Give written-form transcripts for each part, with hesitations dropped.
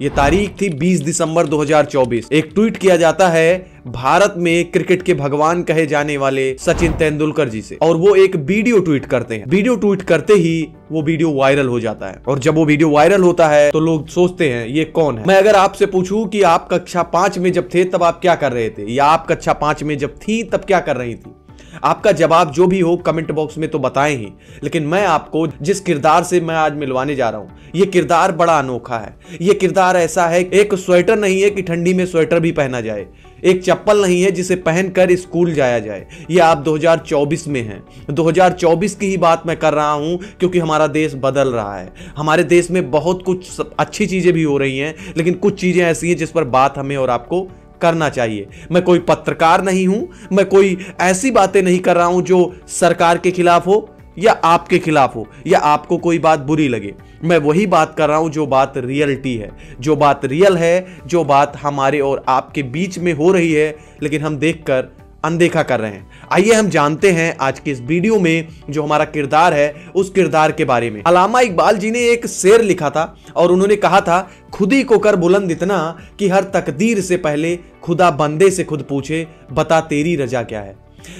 ये तारीख थी 20 दिसंबर 2024। एक ट्वीट किया जाता है भारत में क्रिकेट के भगवान कहे जाने वाले सचिन तेंदुलकर जी से, और वो एक वीडियो ट्वीट करते हैं। वीडियो ट्वीट करते ही वो वीडियो वायरल हो जाता है, और जब वो वीडियो वायरल होता है तो लोग सोचते हैं ये कौन है। मैं अगर आपसे पूछूं कि आप कक्षा 5 में जब थे तब आप क्या कर रहे थे, या आप कक्षा 5 में जब थी तब क्या कर रही थी, आपका जवाब जो भी हो कमेंट बॉक्स में तो बताएं ही। लेकिन मैं आपको जिस किरदार से मैं आज मिलवाने जा रहा हूं, यह किरदार बड़ा अनोखा है। यह किरदार ऐसा है, एक स्वेटर नहीं है कि ठंडी में स्वेटर भी पहना जाए, एक चप्पल नहीं है जिसे पहनकर स्कूल जाया जाए। ये आप 2024 में हैं। 2024 की ही बात मैं कर रहा हूं, क्योंकि हमारा देश बदल रहा है। हमारे देश में बहुत कुछ अच्छी चीजें भी हो रही हैं, लेकिन कुछ चीजें ऐसी हैं जिस पर बात हमें और आपको करना चाहिए। मैं कोई पत्रकार नहीं हूं, मैं कोई ऐसी बातें नहीं कर रहा हूं जो सरकार के खिलाफ हो या आपके खिलाफ हो या आपको कोई बात बुरी लगे। मैं वही बात कर रहा हूं जो बात रियलिटी है, जो बात रियल है, जो बात हमारे और आपके बीच में हो रही है, लेकिन हम देखकर अनदेखा कर रहे हैं। आइए हम जानते हैं आज के इस वीडियो में जो हमारा किरदार है उस किरदार के बारे में। अल्लामा इकबाल जी ने एक शेर लिखा था और उन्होंने कहा था, खुदी को कर बुलंद इतना कि हर तकदीर से पहले खुदा बंदे से खुद पूछे, बता तेरी रजा क्या है।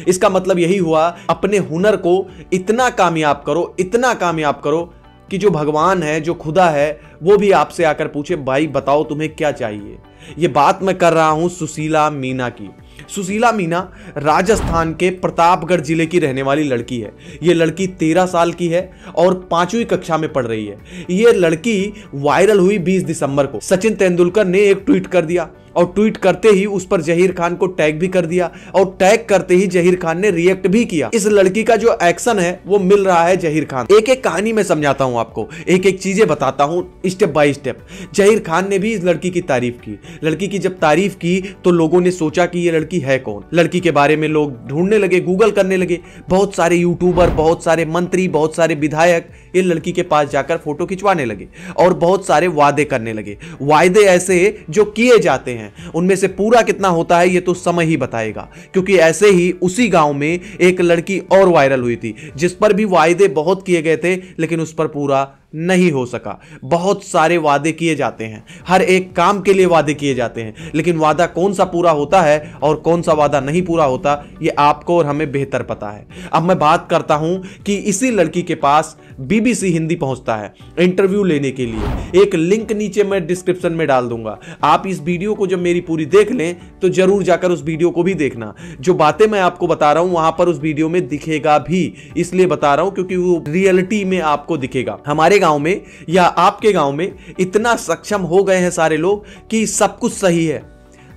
इसका मतलब यही हुआ, अपने हुनर को इतना कामयाब करो, इतना कामयाब करो कि जो भगवान है, जो खुदा है, वो भी आपसे आकर पूछे, भाई बताओ तुम्हें क्या चाहिए। ये बात मैं कर रहा हूं सुशीला मीना की। सुशीला मीना राजस्थान के प्रतापगढ़ जिले की रहने वाली लड़की है। ये लड़की 13 साल की है और 5वीं कक्षा में पढ़ रही है। ये लड़की वायरल हुई 20 दिसंबर को। सचिन तेंदुलकर ने एक ट्वीट कर दिया, और ट्वीट करते ही उस पर जहीर खान को टैग भी कर दिया, और टैग करते ही जहीर खान ने रिएक्ट भी किया। इस लड़की का जो एक्शन है वो मिल रहा है जहीर खान। एक एक कहानी में समझाता हूं आपको, एक एक चीजें बताता हूं step by step. Zaheer Khan ने भी इस लड़की की तारीफ की। लड़की की जब तारीफ की तो लोगों ने सोचा कि ये लड़की है कौन। लड़की के बारे में लोग ढूंढने लगे, गूगल करने लगे। बहुत सारे यूट्यूबर, बहुत सारे मंत्री, बहुत सारे विधायक ये लड़की के पास जाकर फोटो खिंचवाने लगे और बहुत सारे वादे करने लगे। वादे ऐसे जो किए जाते हैं, उनमें से पूरा कितना होता है ये तो समय ही बताएगा। क्योंकि ऐसे ही उसी गांव में एक लड़की और वायरल हुई थी, जिस पर भी वादे बहुत किए गए थे, लेकिन उस पर पूरा नहीं हो सका। बहुत सारे वादे किए जाते हैं, हर एक काम के लिए वादे किए जाते हैं, लेकिन वादा कौन सा पूरा होता है और कौन सा वादा नहीं पूरा होता, ये आपको और हमें बेहतर पता है। अब मैं बात करता हूं कि इसी लड़की के पास BBC हिंदी पहुंचता है इंटरव्यू लेने के लिए। एक लिंक नीचे मैं डिस्क्रिप्शन में डाल दूंगा। आप इस वीडियो को जब मेरी पूरी देख लें तो जरूर जाकर उस वीडियो को भी देखना। जो बातें मैं आपको बता रहा हूं वहां पर उस वीडियो में दिखेगा भी, इसलिए बता रहा हूं क्योंकि वो रियलिटी में आपको दिखेगा। हमारे गांव में या आपके गांव में इतना सक्षम हो गए हैं सारे लोग कि सब कुछ सही है।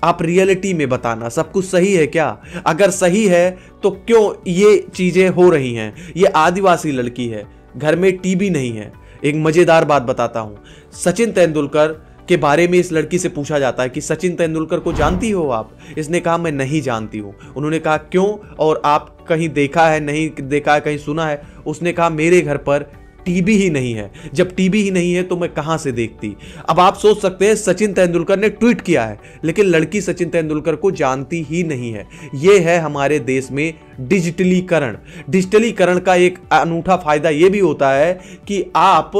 आप रियलिटी में बताना सब कुछ सही है क्या? अगर सही है तो क्यों ये चीजें हो रही हैं? ये आदिवासी लड़की है, घर में टीवी नहीं है। एक मजेदार बात बताता हूं, सचिन तेंदुलकर के बारे में इस लड़की से पूछा जाता है कि सचिन तेंदुलकर को जानती हो आप? इसने कहा मैं नहीं जानती हूं। उन्होंने कहा क्यों, और आप कहीं देखा है, नहीं देखा है, कहीं सुना है? उसने कहा मेरे घर पर टीवी ही नहीं है। जब टीवी ही नहीं है तो मैं कहां से देखती। अब आप सोच सकते हैं सचिन तेंदुलकर ने ट्वीट किया है, लेकिन लड़की सचिन तेंदुलकर को जानती ही नहीं है। यह है हमारे देश में डिजिटलीकरण। डिजिटलीकरण का एक अनूठा फायदा यह भी होता है कि आप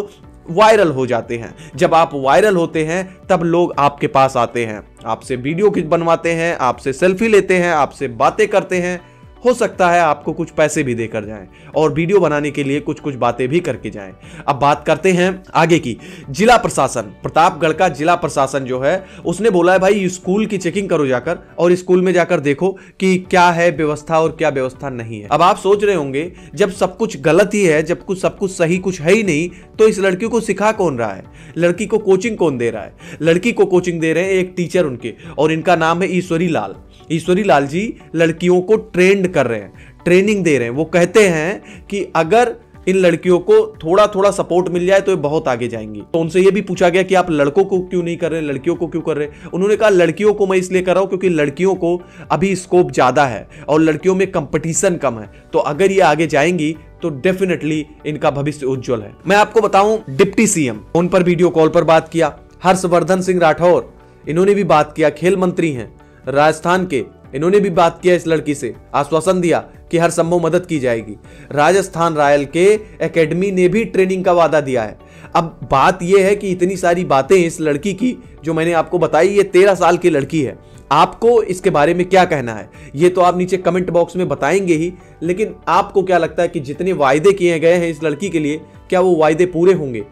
वायरल हो जाते हैं। जब आप वायरल होते हैं तब लोग आपके पास आते हैं, आपसे वीडियो बनवाते हैं, आपसे सेल्फी लेते हैं, आपसे बातें करते हैं। हो सकता है आपको कुछ पैसे भी देकर जाएं और वीडियो बनाने के लिए कुछ कुछ बातें भी करके जाएं। अब बात करते हैं आगे की। जिला प्रशासन, प्रतापगढ़ का जिला प्रशासन जो है उसने बोला है भाई स्कूल की चेकिंग करो जाकर, और स्कूल में जाकर देखो कि क्या है व्यवस्था और क्या व्यवस्था नहीं है। अब आप सोच रहे होंगे जब सब कुछ गलत ही है, जब सब कुछ सही कुछ है ही नहीं, तो इस लड़की को सिखा कौन रहा है? लड़की को कोचिंग कौन दे रहा है? लड़की को कोचिंग दे रहे हैं एक टीचर उनके, और इनका नाम है ईश्वरी लाल। ईश्वरी लाल जी लड़कियों को ट्रेंड कर रहे हैं, ट्रेनिंग दे रहे हैं। वो कहते हैं कि अगर इन लड़कियों को थोड़ा थोड़ा सपोर्ट मिल जाए तो ये बहुत आगे जाएंगी। तो उनसे ये भी पूछा गया कि आप लड़कों को क्यों नहीं कर रहे, लड़कियों को क्यों कर रहे? उन्होंने कहा लड़कियों को मैं इसलिए कर रहा हूं क्योंकि लड़कियों को अभी स्कोप ज्यादा है और लड़कियों में कंपटीशन कम है। तो अगर ये आगे जाएंगी तो डेफिनेटली इनका भविष्य उज्जवल है। मैं आपको बताऊं, डिप्टी सीएम उन पर वीडियो कॉल पर बात किया। हर्षवर्धन सिंह राठौर इन्होंने भी बात किया, खेल मंत्री हैं राजस्थान के, इन्होंने भी बात किया इस लड़की से, आश्वासन दिया कि हर संभव मदद की जाएगी। राजस्थान रॉयल के एकेडमी ने भी ट्रेनिंग का वादा दिया है। अब बात यह है कि इतनी सारी बातें इस लड़की की जो मैंने आपको बताई, ये 13 साल की लड़की है। आपको इसके बारे में क्या कहना है ये तो आप नीचे कमेंट बॉक्स में बताएंगे ही, लेकिन आपको क्या लगता है कि जितने वायदे किए गए हैं इस लड़की के लिए, क्या वो वायदे पूरे होंगे?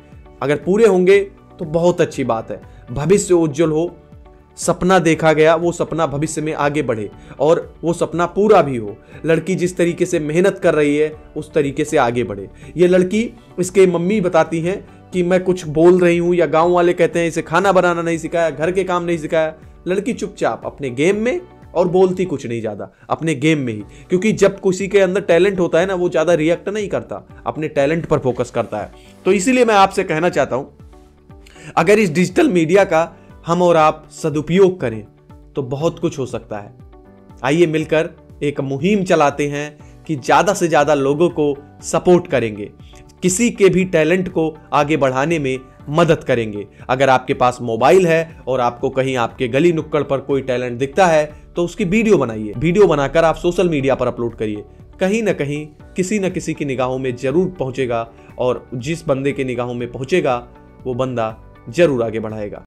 अगर पूरे होंगे तो बहुत अच्छी बात है, भविष्य उज्जवल हो, सपना देखा गया वो सपना भविष्य में आगे बढ़े और वो सपना पूरा भी हो। लड़की जिस तरीके से मेहनत कर रही है उस तरीके से आगे बढ़े। ये लड़की, इसके मम्मी बताती हैं कि मैं कुछ बोल रही हूं, या गांव वाले कहते हैं इसे खाना बनाना नहीं सिखाया, घर के काम नहीं सिखाया। लड़की चुपचाप अपने गेम में, और बोलती कुछ नहीं ज्यादा, अपने गेम में ही। क्योंकि जब किसी के अंदर टैलेंट होता है ना, वो ज्यादा रिएक्ट नहीं करता, अपने टैलेंट पर फोकस करता है। तो इसीलिए मैं आपसे कहना चाहता हूं, अगर इस डिजिटल मीडिया का हम और आप सदुपयोग करें तो बहुत कुछ हो सकता है। आइए मिलकर एक मुहिम चलाते हैं कि ज्यादा से ज्यादा लोगों को सपोर्ट करेंगे, किसी के भी टैलेंट को आगे बढ़ाने में मदद करेंगे। अगर आपके पास मोबाइल है और आपको कहीं आपके गली नुक्कड़ पर कोई टैलेंट दिखता है तो उसकी वीडियो बनाइए, वीडियो बनाकर आप सोशल मीडिया पर अपलोड करिए। कहीं ना कहीं किसी न किसी की निगाहों में जरूर पहुंचेगा, और जिस बंदे के निगाहों में पहुंचेगा वो बंदा जरूर आगे बढ़ाएगा।